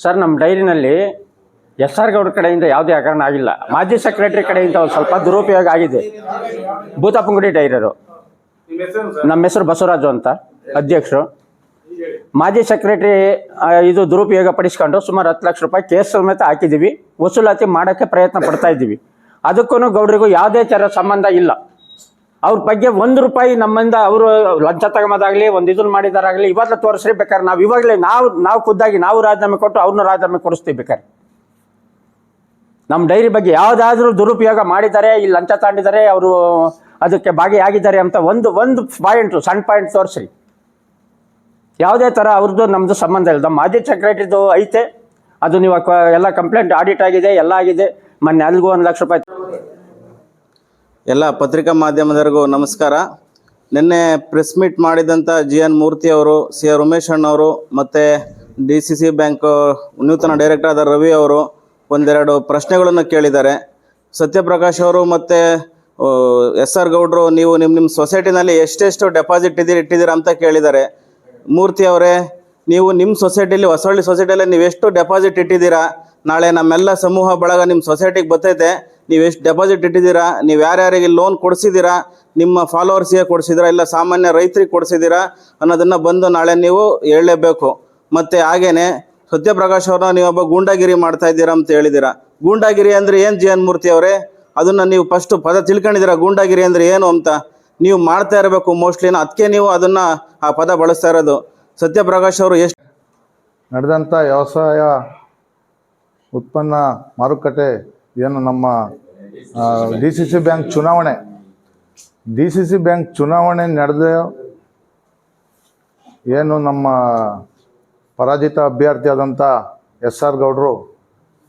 Sir, ನಮ್ಮ ಡೈರಿನಲ್ಲಿ S R ಗೌಡ್ರ ಕಡೆಯಿಂದ ಯಾವುದೇ ಹಗರಣ ಆಗಿಲ್ಲ. ಮಾಜಿ ಸೆಕ್ರೆಟರಿ ಕಡೆಯಿಂದ ಒಂದು ಸ್ವಲ್ಪ ದುರುಪಯೋಗ ಆಗಿದೆ. ಭೂತಾಪಂಗುಡಿ ಡೈರರು. ನಮ್ಮ ಹೆಸರು ಬಸವರಾಜು ಅಂತ, ಅಧ್ಯಕ್ಷರು. ಮಾಜಿ ಸೆಕ್ರೆಟರಿ ಇದು ದುರುಪಯೋಗ ಪಡಿಸ್ಕೊಂಡು ಸುಮಾರು 10 ಲಕ್ಷ ರೂಪಾಯಿ ಕೇಸ್ ಸಮೇತ ಹಾಕಿದ್ದೀವಿ. ವಸೂಲಾತಿ ಮಾಡೋಕ್ಕೆ ಪ್ರಯತ್ನ ಪಡ್ತಾ ಇದ್ದೀವಿ. ಅದಕ್ಕೂ ಗೌಡ್ರಿಗೂ ಯಾವುದೇ ಥರ ಸಂಬಂಧ ಇಲ್ಲ. ಅವ್ರ ಬಗ್ಗೆ 1 ರೂಪಾಯಿ ನಮ್ಮಿಂದ ಅವರು ಲಂಚ ತಗೊಂಬೋದಾಗಲಿ, ಒಂದು ಇದನ್ನು ಮಾಡಿದಾರಾಗಲಿ ಇವಾಗಲೇ ತೋರಿಸ್ರಿ. ಬೇಕಾದ್ರೆ ನಾವು ಇವಾಗಲೇ ನಾವು ಖುದ್ದಾಗಿ ನಾವು ರಾಜೀನಾಮೆ ಕೊಟ್ಟು ಅವ್ರನ್ನ ರಾಜೀನಾಮೆ ಕೊಡಿಸ್ತೀವಿ. ಬೇಕಾದ್ರೆ ನಮ್ಮ ಡೈರಿ ಬಗ್ಗೆ ಯಾವುದಾದ್ರೂ ದುರುಪಯೋಗ ಮಾಡಿದ್ದಾರೆ, ಇಲ್ಲಿ ಲಂಚ ತಗೊಂಡಿದ್ದಾರೆ, ಅವರು ಅದಕ್ಕೆ ಭಾಗಿಯಾಗಿದ್ದಾರೆ ಅಂತ ಒಂದು ಪಾಯಿಂಟು, ಸಣ್ಣ ಪಾಯಿಂಟ್ ತೋರಿಸ್ರಿ. ಯಾವುದೇ ಥರ ಅವ್ರದ್ದು ನಮ್ಮದು ಸಂಬಂಧ ಇಲ್ಲ. ನಮ್ಮ ಮಾಜಿ ಸೆಕ್ರೆಟರಿದು ಐತೆ, ಅದು ನೀವು ಎಲ್ಲ ಕಂಪ್ಲೇಂಟ್ ಆಡಿಟ್ ಆಗಿದೆ, ಎಲ್ಲ ಆಗಿದೆ. ಮೊನ್ನೆ ಅಲ್ಲಿಗೂ 1 ಲಕ್ಷ ರೂಪಾಯಿ. ಎಲ್ಲ ಪತ್ರಿಕಾ ಮಾಧ್ಯಮದವರಿಗೂ ನಮಸ್ಕಾರ. ನಿನ್ನೆ ಪ್ರೆಸ್ ಮೀಟ್ ಮಾಡಿದಂಥ GN ಮೂರ್ತಿ ಅವರು, CR ಉಮೇಶ್ ಅಣ್ಣವರು ಮತ್ತು DCC ಬ್ಯಾಂಕ್ ನೂತನ ಡೈರೆಕ್ಟರ್ ಆದ ರವಿ ಅವರು ಒಂದೆರಡು ಪ್ರಶ್ನೆಗಳನ್ನು ಕೇಳಿದ್ದಾರೆ. ಸತ್ಯಪ್ರಕಾಶ್ ಅವರು ಮತ್ತು SR ಗೌಡ್ರು, ನೀವು ನಿಮ್ಮ ಸೊಸೈಟಿನಲ್ಲಿ ಎಷ್ಟೆಷ್ಟು ಡೆಪಾಸಿಟ್ ಇಟ್ಟಿದ್ದೀರಾ ಅಂತ ಕೇಳಿದ್ದಾರೆ. ಮೂರ್ತಿ ಅವರೇ, ನೀವು ನಿಮ್ಮ ಸೊಸೈಟಿಲಿ, ಹೊಸಳ್ಳಿ ಸೊಸೈಟಿಯಲ್ಲಿ ನೀವು ಎಷ್ಟು ಡೆಪಾಸಿಟ್ ಇಟ್ಟಿದ್ದೀರಾ? ನಾಳೆ ನಮ್ಮೆಲ್ಲ ಸಮೂಹ ಬಳಗ ನಿಮ್ಮ ಸೊಸೈಟಿಗೆ ಬರ್ತೈತೆ. ನೀವು ಎಷ್ಟು ಡೆಪಾಸಿಟ್ ಇಟ್ಟಿದ್ದೀರಾ? ನೀವು ಯಾರ್ಯಾರಿಗೆ ಲೋನ್ ಕೊಡಿಸಿದ್ದೀರಾ? ನಿಮ್ಮ ಫಾಲೋವರ್ಸಿಗೆ ಕೊಡಿಸಿದ್ದೀರಾ, ಇಲ್ಲ ಸಾಮಾನ್ಯ ರೈತರಿಗೆ ಕೊಡಿಸಿದ್ದೀರಾ ಅನ್ನೋದನ್ನು ಬಂದು ನಾಳೆ ನೀವು ಹೇಳಲೇಬೇಕು. ಮತ್ತು ಹಾಗೇನೆ ಸತ್ಯಪ್ರಕಾಶ್ ಅವ್ರನ್ನ ನೀವೊಬ್ಬ ಗೂಂಡಾಗಿರಿ ಮಾಡ್ತಾ ಇದ್ದೀರಾ ಅಂತ ಹೇಳಿದ್ದೀರಾ. ಗೂಂಡಾಗಿರಿ ಅಂದರೆ ಏನು GN ಮೂರ್ತಿ ಅವರೇ? ಅದನ್ನು ನೀವು ಫಸ್ಟು ಪದ ತಿಳ್ಕೊಂಡಿದ್ದೀರಾ ಗೂಂಡಾಗಿರಿ ಅಂದರೆ ಏನು ಅಂತ? ನೀವು ಮಾಡ್ತಾ ಇರಬೇಕು ಮೋಸ್ಟ್ಲಿನ, ಅದಕ್ಕೆ ನೀವು ಅದನ್ನು ಆ ಪದ ಬಳಸ್ತಾ ಇರೋದು. ಸತ್ಯಪ್ರಕಾಶ್ ಅವರು ಎಷ್ಟು ನಡೆದಂಥ ವ್ಯವಸಾಯ ಉತ್ಪನ್ನ ಮಾರುಕಟ್ಟೆ ಏನು ನಮ್ಮ DCC ಬ್ಯಾಂಕ್ ಚುನಾವಣೆ ನಡೆದ ಏನು ನಮ್ಮ ಪರಾಜಿತ ಅಭ್ಯರ್ಥಿಯಾದಂಥ SR ಗೌಡರು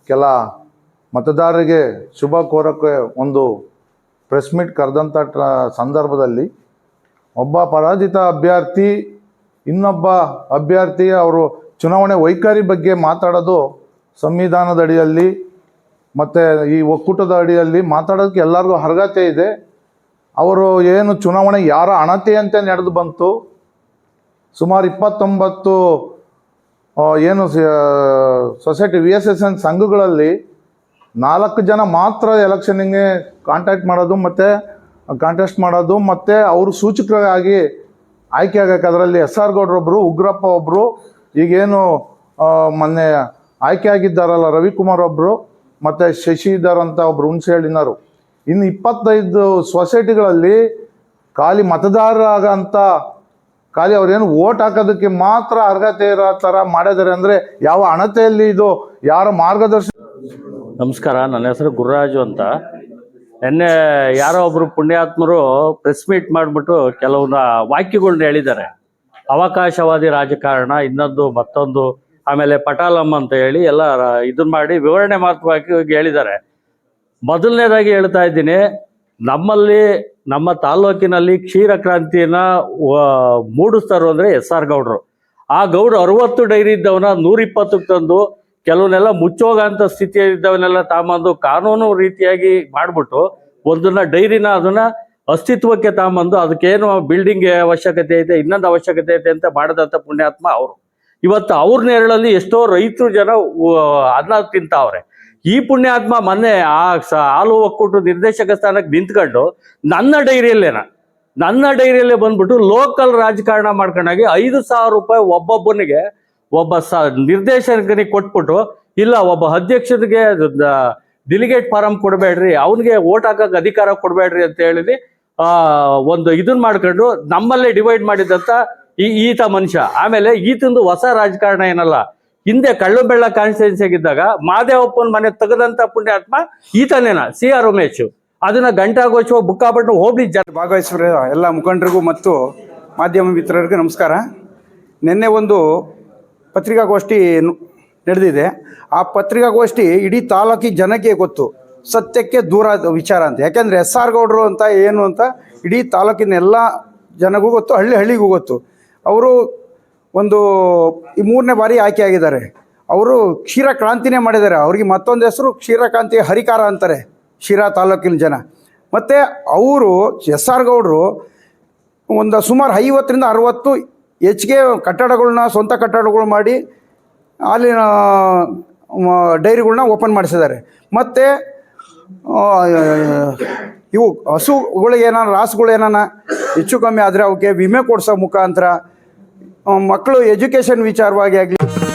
ಕೆಲ ಮತದಾರರಿಗೆ ಶುಭ ಕೋರಕ್ಕೆ ಒಂದು ಪ್ರೆಸ್ ಮೀಟ್ ಕರೆದಂಥ ಸಂದರ್ಭದಲ್ಲಿ ಒಬ್ಬ ಪರಾಜಿತ ಅಭ್ಯರ್ಥಿ ಇನ್ನೊಬ್ಬ ಅಭ್ಯರ್ಥಿ ಅವರು ಚುನಾವಣೆ ವೈಖರಿ ಬಗ್ಗೆ ಮಾತಾಡೋದು ಸಂವಿಧಾನದ ಅಡಿಯಲ್ಲಿ ಮತ್ತು ಈ ಒಕ್ಕೂಟದ ಅಡಿಯಲ್ಲಿ ಮಾತಾಡೋದಕ್ಕೆ ಎಲ್ಲರಿಗೂ ಅರ್ಹತೆ ಇದೆ. ಅವರು ಏನು ಚುನಾವಣೆ ಯಾರ ಅಣತೆಯಂತೆ ನಡೆದು ಬಂತು. ಸುಮಾರು 29 ಏನು ಸೊಸೈಟಿ VSSN ಸಂಘಗಳಲ್ಲಿ 4 ಜನ ಮಾತ್ರ ಎಲೆಕ್ಷನ್ನಿಗೆ ಕಾಂಟೆಸ್ಟ್ ಮಾಡೋದು ಮತ್ತು ಅವರು ಸೂಚಕರಾಗಿ ಆಯ್ಕೆ ಆಗಕ್ಕೆ ಅದರಲ್ಲಿ SR ಗೌಡ್ರೊಬ್ಬರು, ಉಗ್ರಪ್ಪ ಒಬ್ಬರು, ಈಗೇನು ಮೊನ್ನೆ ಆಯ್ಕೆ ಆಗಿದ್ದಾರಲ್ಲ ರವಿಕುಮಾರ್ ಒಬ್ಬರು, ಮತ್ತು ಶಶಿಧರ್ ಅಂತ ಒಬ್ಬರು ಹುಣಸೇಹಳ್ಳಿನವರು. ಇನ್ನು 25 ಸೊಸೈಟಿಗಳಲ್ಲಿ ಖಾಲಿ ಮತದಾರರಾಗಂತ ಖಾಲಿ ಅವ್ರೇನು ವೋಟ್ ಹಾಕೋದಕ್ಕೆ ಮಾತ್ರ ಅರ್ಹತೆ ಇರೋ ಥರ ಮಾಡಿದ್ದಾರೆ. ಅಂದರೆ ಯಾವ ಅಣತೆಯಲ್ಲಿ ಇದು ಯಾರ ಮಾರ್ಗದರ್ಶನ? ನಮಸ್ಕಾರ, ನನ್ನ ಹೆಸರು ಗುರುರಾಜು ಅಂತ. ನಿನ್ನೆ ಯಾರೋ ಒಬ್ಬರು ಪುಣ್ಯಾತ್ಮರು ಪ್ರೆಸ್ ಮೀಟ್ ಮಾಡಿಬಿಟ್ಟು ಕೆಲವನ್ನ ವಾಕ್ಯಗಳನ್ನ ಹೇಳಿದ್ದಾರೆ. ಅವಕಾಶವಾದಿ ರಾಜಕಾರಣ, ಇನ್ನೊಂದು ಮತ್ತೊಂದು, ಆಮೇಲೆ ಪಟಾಲಮ್ಮ ಅಂತ ಹೇಳಿ ಎಲ್ಲ ಇದನ್ನ ಮಾಡಿ ವಿವರಣೆ ಮಾತ್ರವಾಗಿ ಹೇಳಿದ್ದಾರೆ. ಮೊದಲನೇದಾಗಿ ಹೇಳ್ತಾ ಇದ್ದೀನಿ, ನಮ್ಮ ತಾಲೂಕಿನಲ್ಲಿ ಕ್ಷೀರ ಕ್ರಾಂತಿಯನ್ನು ಮೂಡಿಸ್ತಾರೋ ಅಂದರೆ SR ಗೌಡ್ರು. ಆ ಗೌಡ್ರು 60 ಡೈರಿ ಇದ್ದವನ್ನ 120ಕ್ಕೆ ತಂದು, ಕೆಲವನ್ನೆಲ್ಲ ಮುಚ್ಚೋಗಂಥ ಸ್ಥಿತಿಯಲ್ಲಿದ್ದವನ್ನೆಲ್ಲ ತಾಂಬಂದು ಕಾನೂನು ರೀತಿಯಾಗಿ ಮಾಡಿಬಿಟ್ಟು ಒಂದನ್ನ ಡೈರಿನ ಅದನ್ನು ಅಸ್ತಿತ್ವಕ್ಕೆ ತಾಂಬಂದು ಅದಕ್ಕೇನು ಬಿಲ್ಡಿಂಗ್ ಅವಶ್ಯಕತೆ ಐತೆ, ಇನ್ನೊಂದು ಅವಶ್ಯಕತೆ ಐತೆ ಅಂತ ಮಾಡಿದಂಥ ಪುಣ್ಯಾತ್ಮ ಅವರು. ಇವತ್ತು ಅವ್ರ ನೆರಳಲ್ಲಿ ಎಷ್ಟೋ ರೈತರು ಜನ ಅನ್ನ ತಿಂತಾವ್ರೆ. ಈ ಪುಣ್ಯಾತ್ಮ ಮೊನ್ನೆ ಹಾಲು ಒಕ್ಕೂಟ ನಿರ್ದೇಶಕ ಸ್ಥಾನಕ್ಕೆ ನಿಂತ್ಕೊಂಡು ನನ್ನ ಡೈರಿಯಲ್ಲೇ ಬಂದ್ಬಿಟ್ಟು ಲೋಕಲ್ ರಾಜಕಾರಣ ಮಾಡ್ಕೊಂಡಾಗಿ 5,000 ರೂಪಾಯಿ ಒಬ್ಬೊಬ್ಬನಿಗೆ, ಒಬ್ಬ ನಿರ್ದೇಶಕನಿಗೆ ಕೊಟ್ಬಿಟ್ಟು, ಇಲ್ಲ ಒಬ್ಬ ಅಧ್ಯಕ್ಷರಿಗೆ ಡೆಲಿಗೇಟ್ ಫಾರಂ ಕೊಡಬೇಡ್ರಿ, ಅವನಿಗೆ ಓಟ್ ಹಾಕಕ್ಕೆ ಅಧಿಕಾರ ಕೊಡಬೇಡ್ರಿ ಅಂತ ಹೇಳಿ ಒಂದು ಇದನ್ನ ಮಾಡ್ಕೊಂಡು ನಮ್ಮಲ್ಲೇ ಡಿವೈಡ್ ಮಾಡಿದಂಥ ಈತ ಮನುಷ್ಯ. ಆಮೇಲೆ ಈತಂದು ಹೊಸ ರಾಜಕಾರಣ ಏನಲ್ಲ, ಹಿಂದೆ ಕಳ್ಳಂಬೆಳ್ಳ ಕಾನ್ಸ್ಟಿಟ್ಯೂನ್ಸಿಯಾಗಿದ್ದಾಗ ಮಾದೇವಪ್ಪನ ಮನೆ ತೆಗೆದಂಥ ಪುಣ್ಯಾತ್ಮ ಈತನೇನ CR ಉಮೇಶ್. ಅದನ್ನ ಗಂಟಾಗೋಚುವ ಬುಕ್ಕಾಪಟ್ಟಣ ಹೋಬಳಿ ಭಾಗವಹಿಸಿದ ಎಲ್ಲ ಮುಖಂಡರಿಗೂ ಮತ್ತು ಮಾಧ್ಯಮ ಮಿತ್ರರಿಗೂ ನಮಸ್ಕಾರ. ನಿನ್ನೆ ಒಂದು ಪತ್ರಿಕಾಗೋಷ್ಠಿ ನಡೆದಿದೆ. ಆ ಪತ್ರಿಕಾಗೋಷ್ಠಿ ಇಡೀ ತಾಲೂಕಿಗೆ ಜನಕ್ಕೆ ಗೊತ್ತು, ಸತ್ಯಕ್ಕೆ ದೂರ ವಿಚಾರ ಅಂತ. ಯಾಕೆಂದರೆ SR ಗೌಡ್ರು ಅಂತ ಏನು ಅಂತ ಇಡೀ ತಾಲೂಕಿನ ಎಲ್ಲ ಜನಗೂ ಗೊತ್ತು, ಹಳ್ಳಿಗೂ ಗೊತ್ತು. ಅವರು ಒಂದು 3ನೇ ಬಾರಿ ಆಯ್ಕೆ ಆಗಿದ್ದಾರೆ. ಅವರು ಕ್ಷೀರ ಕ್ರಾಂತಿನೇ ಮಾಡಿದ್ದಾರೆ. ಅವ್ರಿಗೆ ಮತ್ತೊಂದು ಹೆಸರು ಕ್ಷೀರಕ್ರಾಂತಿ ಹರಿಕಾರ ಅಂತಾರೆ ಶಿರಾ ತಾಲೂಕಿನ ಜನ. ಮತ್ತು ಅವರು SR ಗೌಡ್ರು ಒಂದು ಸುಮಾರು 50ರಿಂದ 60 ಹೆಚ್ಚಿಗೆ ಕಟ್ಟಡಗಳನ್ನ, ಸ್ವಂತ ಕಟ್ಟಡಗಳು ಮಾಡಿ ಹಾಲಿನ ಡೈರಿಗಳ್ನ ಓಪನ್ ಮಾಡಿಸಿದ್ದಾರೆ. ಮತ್ತು ಇವು ಹಸುಗಳಿಗೆ ಏನಾರ ರಾಸುಗಳು ಏನಾನ ಹೆಚ್ಚು ಕಮ್ಮಿ ಆದರೆ ಅವಕ್ಕೆ ವಿಮೆ ಕೊಡಿಸೋ ಮುಖಾಂತರ ಮಕ್ಕಳು ಎಜುಕೇಷನ್ ವಿಚಾರವಾಗಿ ಆಗಲಿ